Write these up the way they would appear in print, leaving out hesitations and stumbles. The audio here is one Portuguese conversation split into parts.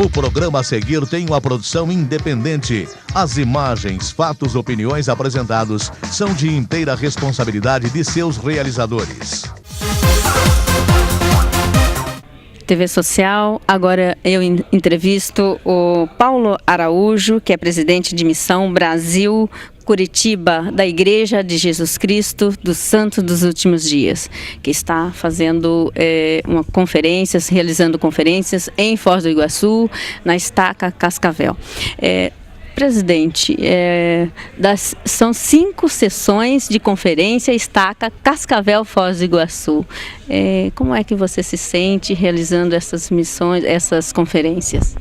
O programa a seguir tem uma produção independente. As imagens, fatos, opiniões apresentados são de inteira responsabilidade de seus realizadores. TV Social, agora eu entrevisto o Paulo Araújo, que é presidente de Missão Brasil Curitiba, da Igreja de Jesus Cristo dos Santos dos Últimos Dias, que está fazendo realizando conferências em Foz do Iguaçu, na Estaca Cascavel. Presidente, são 5 sessões de conferência Estaca Cascavel Foz do Iguaçu. Como é que você se sente realizando essas missões, essas conferências?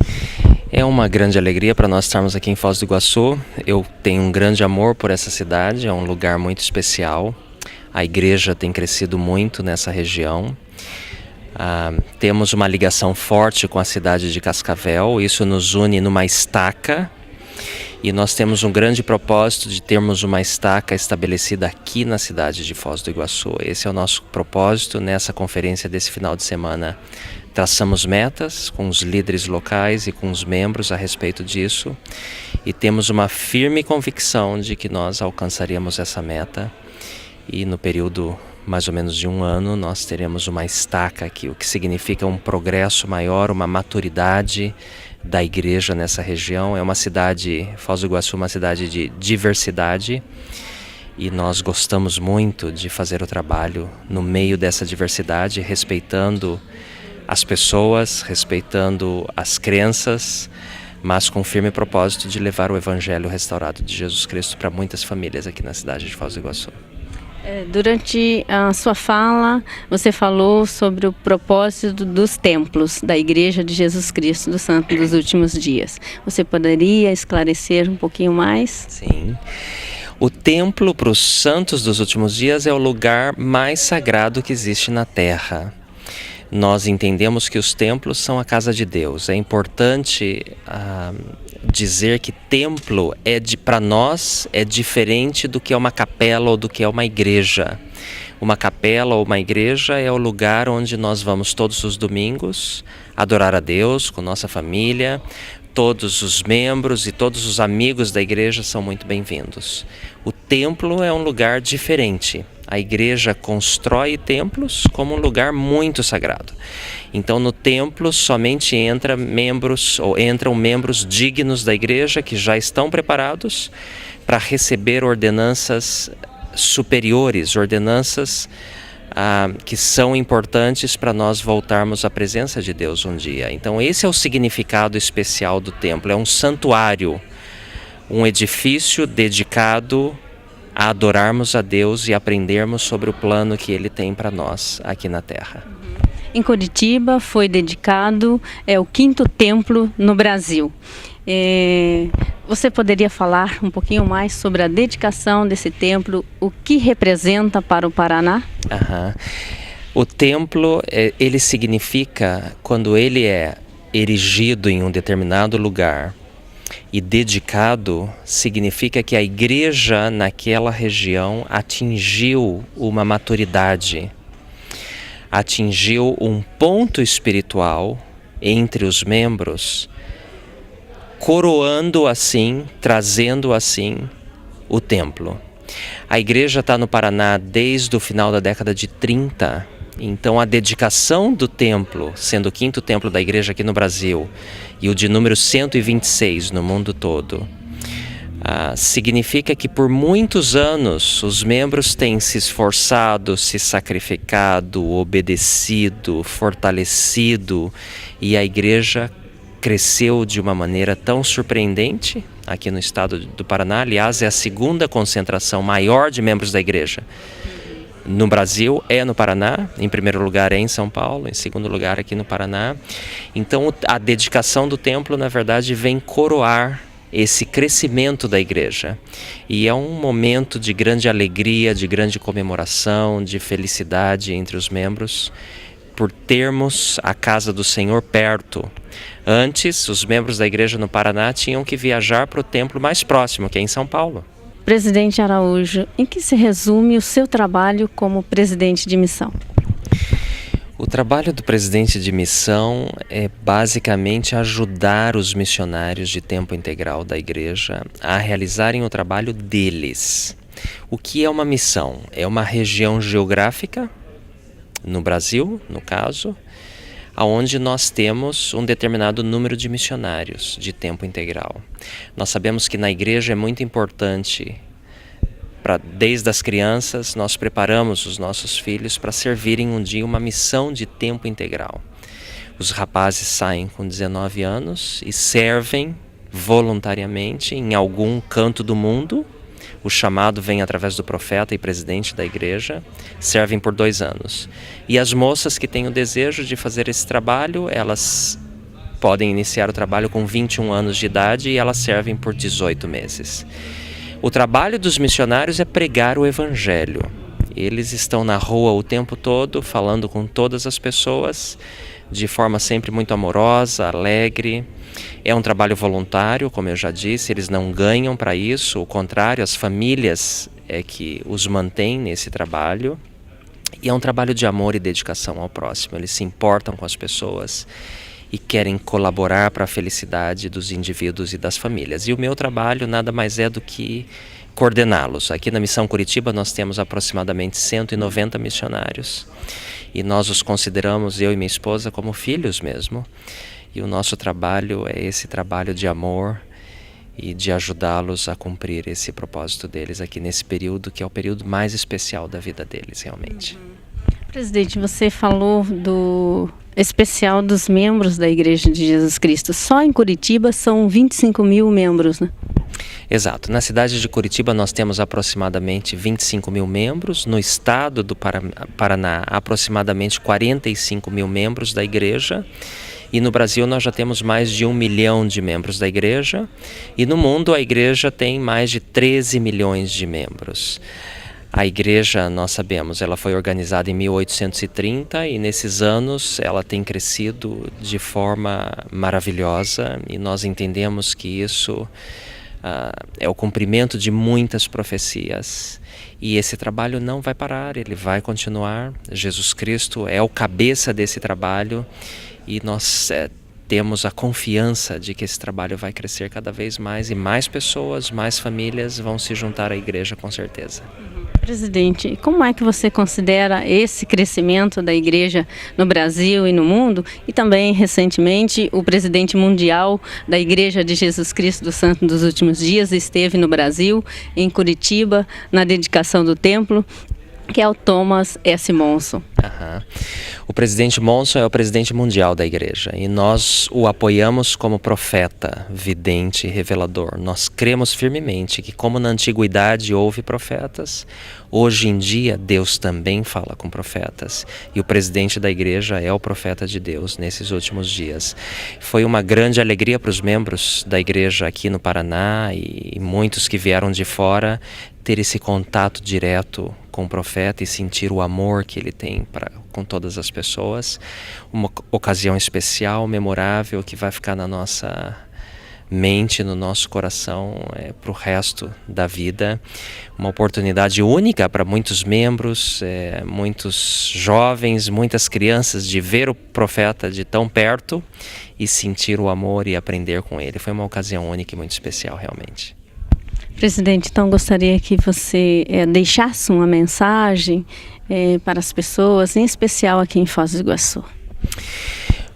É uma grande alegria para nós estarmos aqui em Foz do Iguaçu. Eu tenho um grande amor por essa cidade, é um lugar muito especial. A igreja tem crescido muito nessa região. Temos uma ligação forte com a cidade de Cascavel, isso nos une numa estaca. E nós temos um grande propósito de termos uma estaca estabelecida aqui na cidade de Foz do Iguaçu. Esse é o nosso propósito nessa conferência desse final de semana. Traçamos metas com os líderes locais e com os membros a respeito disso e temos uma firme convicção de que nós alcançaremos essa meta e no período mais ou menos de 1 ano nós teremos uma estaca aqui, o que significa um progresso maior, uma maturidade da igreja nessa região. É uma cidade, Foz do Iguaçu, uma cidade de diversidade e nós gostamos muito de fazer o trabalho no meio dessa diversidade, respeitando as pessoas, respeitando as crenças, mas com firme propósito de levar o Evangelho restaurado de Jesus Cristo para muitas famílias aqui na cidade de Foz do Iguaçu. Durante a sua fala, você falou sobre o propósito dos templos da Igreja de Jesus Cristo dos Santos dos Últimos Dias. Você poderia esclarecer um pouquinho mais? Sim. O templo para os santos dos últimos dias é o lugar mais sagrado que existe na Terra. Nós entendemos que os templos são a casa de Deus. É importante dizer que templo para nós é diferente do que é uma capela ou do que é uma igreja. Uma capela ou uma igreja é o lugar onde nós vamos todos os domingos adorar a Deus com nossa família. Todos os membros e todos os amigos da igreja são muito bem-vindos. O templo é um lugar diferente. A igreja constrói templos como um lugar muito sagrado. Então no templo somente entram membros dignos da igreja que já estão preparados para receber ordenanças superiores, ordenanças que são importantes para nós voltarmos à presença de Deus um dia. Então esse é o significado especial do templo, é um santuário, um edifício dedicado a adorarmos a Deus e aprendermos sobre o plano que Ele tem para nós aqui na Terra. Em Curitiba foi dedicado o 5º templo no Brasil. Você poderia falar um pouquinho mais sobre a dedicação desse templo, o que representa para o Paraná? O templo, ele significa, quando ele é erigido em um determinado lugar e dedicado, significa que a igreja naquela região atingiu uma maturidade, atingiu um ponto espiritual entre os membros, coroando assim, trazendo assim o templo. A igreja está no Paraná desde o final da década de 30, então a dedicação do templo, sendo o 5º templo da igreja aqui no Brasil e o de número 126 no mundo todo, significa que por muitos anos os membros têm se esforçado, se sacrificado, obedecido, fortalecido e a igreja cresceu de uma maneira tão surpreendente aqui no estado do Paraná. Aliás, é a 2ª concentração maior de membros da igreja no Brasil, é no Paraná. Em primeiro lugar é em São Paulo, em segundo lugar aqui no Paraná. Então a dedicação do templo, na verdade, vem coroar esse crescimento da igreja. E é um momento de grande alegria, de grande comemoração, de felicidade entre os membros, por termos a casa do Senhor perto. Antes, os membros da igreja no Paraná tinham que viajar para o templo mais próximo, que é em São Paulo. Presidente Araújo, em que se resume o seu trabalho como presidente de missão? O trabalho do presidente de missão é basicamente ajudar os missionários de tempo integral da igreja a realizarem o trabalho deles. O que é uma missão? É uma região geográfica, no Brasil, no caso, onde nós temos um determinado número de missionários de tempo integral. Nós sabemos que na igreja é muito importante, desde as crianças, nós preparamos os nossos filhos para servirem um dia uma missão de tempo integral. Os rapazes saem com 19 anos e servem voluntariamente em algum canto do mundo. O chamado vem através do profeta e presidente da igreja, servem por 2 anos. E as moças que têm o desejo de fazer esse trabalho, elas podem iniciar o trabalho com 21 anos de idade e elas servem por 18 meses. O trabalho dos missionários é pregar o evangelho. Eles estão na rua o tempo todo, falando com todas as pessoas, de forma sempre muito amorosa, alegre. É um trabalho voluntário, como eu já disse, eles não ganham para isso, ao contrário, as famílias é que os mantêm nesse trabalho. E é um trabalho de amor e dedicação ao próximo, eles se importam com as pessoas e querem colaborar para a felicidade dos indivíduos e das famílias. E o meu trabalho nada mais é do que coordená-los. Aqui na Missão Curitiba nós temos aproximadamente 190 missionários e nós os consideramos, eu e minha esposa, como filhos mesmo. E o nosso trabalho é esse trabalho de amor e de ajudá-los a cumprir esse propósito deles aqui nesse período, que é o período mais especial da vida deles, realmente. Presidente, você falou do especial dos membros da Igreja de Jesus Cristo. Só em Curitiba são 25 mil membros, né? Exato. Na cidade de Curitiba nós temos aproximadamente 25 mil membros. No estado do Paraná, aproximadamente 45 mil membros da igreja. E no Brasil nós já temos mais de 1 milhão de membros da igreja. E no mundo a igreja tem mais de 13 milhões de membros. A igreja, nós sabemos, ela foi organizada em 1830 e nesses anos ela tem crescido de forma maravilhosa e nós entendemos que isso é o cumprimento de muitas profecias. E esse trabalho não vai parar, ele vai continuar. Jesus Cristo é o cabeça desse trabalho e nós temos a confiança de que esse trabalho vai crescer cada vez mais e mais pessoas, mais famílias vão se juntar à igreja com certeza. Presidente, como é que você considera esse crescimento da igreja no Brasil e no mundo? E também, recentemente, o presidente mundial da Igreja de Jesus Cristo do Santo dos Últimos Dias esteve no Brasil, em Curitiba, na dedicação do templo, que é o Thomas S. Monson. O presidente Monson é o presidente mundial da igreja e nós o apoiamos como profeta, vidente e revelador. Nós cremos firmemente que, como na antiguidade houve profetas, hoje em dia Deus também fala com profetas e o presidente da igreja é o profeta de Deus nesses últimos dias. Foi uma grande alegria para os membros da igreja aqui no Paraná e muitos que vieram de fora ter esse contato direto com o profeta e sentir o amor que ele tem com todas as pessoas. Uma ocasião especial, memorável, que vai ficar na nossa mente, no nosso coração para o resto da vida. Uma oportunidade única para muitos membros, muitos jovens, muitas crianças de ver o profeta de tão perto e sentir o amor e aprender com ele. Foi uma ocasião única e muito especial realmente. Presidente, então gostaria que você deixasse uma mensagem para as pessoas, em especial aqui em Foz do Iguaçu.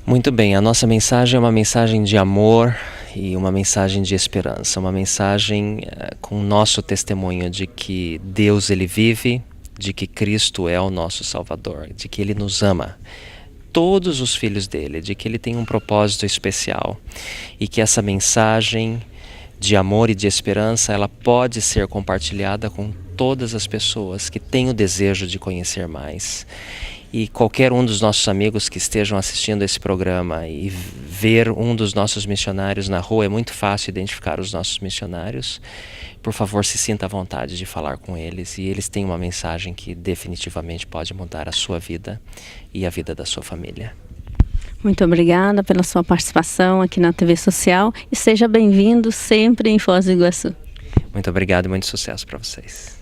Muito bem, a nossa mensagem é uma mensagem de amor e uma mensagem de esperança, uma mensagem com o nosso testemunho de que Deus ele vive, de que Cristo é o nosso Salvador, de que Ele nos ama, todos os filhos dele, de que Ele tem um propósito especial e que essa mensagem de amor e de esperança, ela pode ser compartilhada com todas as pessoas que têm o desejo de conhecer mais. E qualquer um dos nossos amigos que estejam assistindo esse programa e ver um dos nossos missionários na rua, é muito fácil identificar os nossos missionários. Por favor, se sinta à vontade de falar com eles e eles têm uma mensagem que definitivamente pode mudar a sua vida e a vida da sua família. Muito obrigada pela sua participação aqui na TV Social e seja bem-vindo sempre em Foz do Iguaçu. Muito obrigado e muito sucesso para vocês.